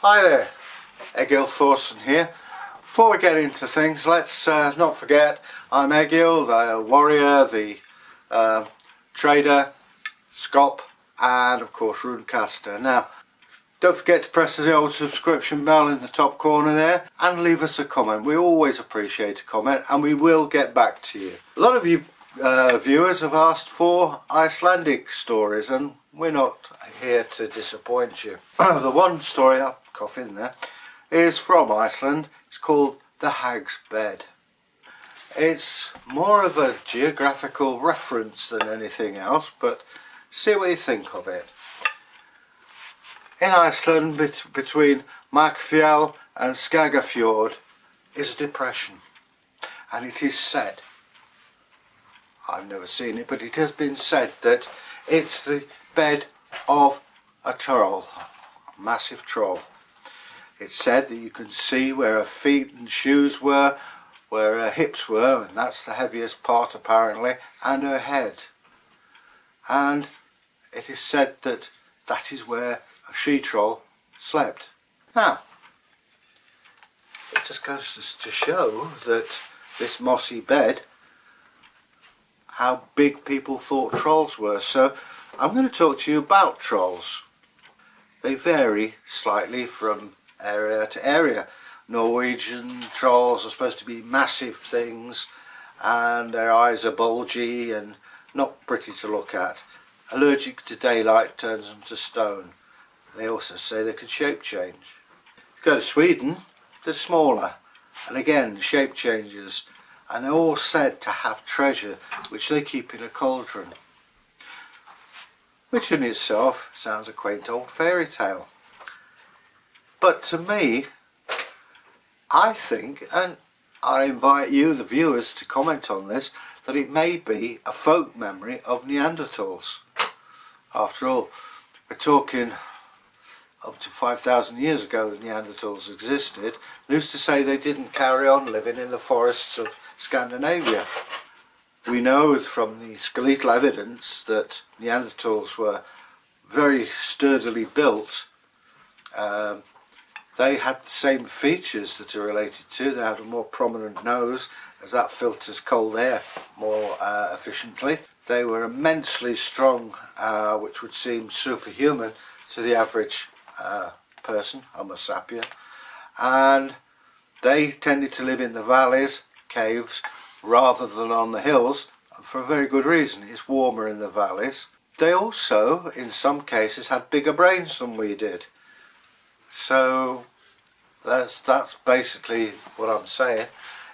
Hi there, Egil Thorsson here. Before we get into things, let's not forget I'm Egil, the warrior, the trader, scop, and of course Runecaster. Now, don't forget to press the old subscription bell in the top corner there and leave us a comment. We always appreciate a comment and we will get back to you. A lot of you viewers have asked for Icelandic stories and we're not here to disappoint you. The one story, I'll cough in there, is from Iceland. It's called The Hag's Bed. It's more of a geographical reference than anything else, but see what you think of it. In Iceland, between Makfjall and Saga fjord, is a depression, and it is said, I've never seen it, but it has been said that it's the bed of a troll, a massive troll. It's said that you can see where her feet and shoes were, where her hips were, and that's the heaviest part apparently, and her head. And it is said that that is where a she-troll slept. Now, it just goes to show that this mossy bed, how big people thought trolls were. So I'm going to talk to you about trolls. They vary slightly from area to area. Norwegian trolls are supposed to be massive things and their eyes are bulgy and not pretty to look at. Allergic to daylight turns them to stone. They also say they could shape change. If you go to Sweden, they're smaller and again shape changes, and they're all said to have treasure which they keep in a cauldron, which in itself sounds a quaint old fairy tale. But to me, I think, and I invite you, the viewers, to comment on this, that it may be a folk memory of Neanderthals. After all, we're talking up to 5,000 years ago that Neanderthals existed. Who's to say they didn't carry on living in the forests of Scandinavia? We know from the skeletal evidence that Neanderthals were very sturdily built. They had the same features that are related to. They had a more prominent nose, as that filters cold air more efficiently. They were immensely strong, which would seem superhuman to the average person, Homo sapien. And they tended to live in the valleys, caves, rather than on the hills, for a very good reason. It's warmer in the valleys. They also, in some cases, had bigger brains than we did. So that's basically what I'm saying.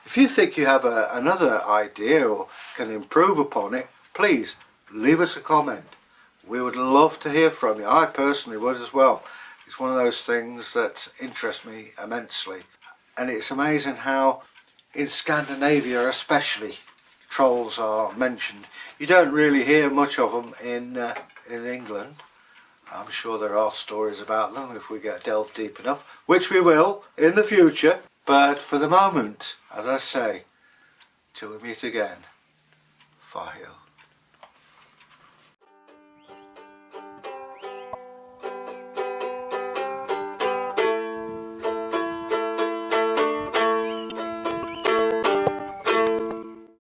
If you think you have another idea or can improve upon it, please leave us a comment. We would love to hear from you. I personally would as well. It's one of those things that interest me immensely. And it's amazing how in Scandinavia especially trolls are mentioned. You don't really hear much of them in England. I'm sure there are stories about them if we get delved deep enough, which we will in the future. But for the moment, as I say, till we meet again, Farewell.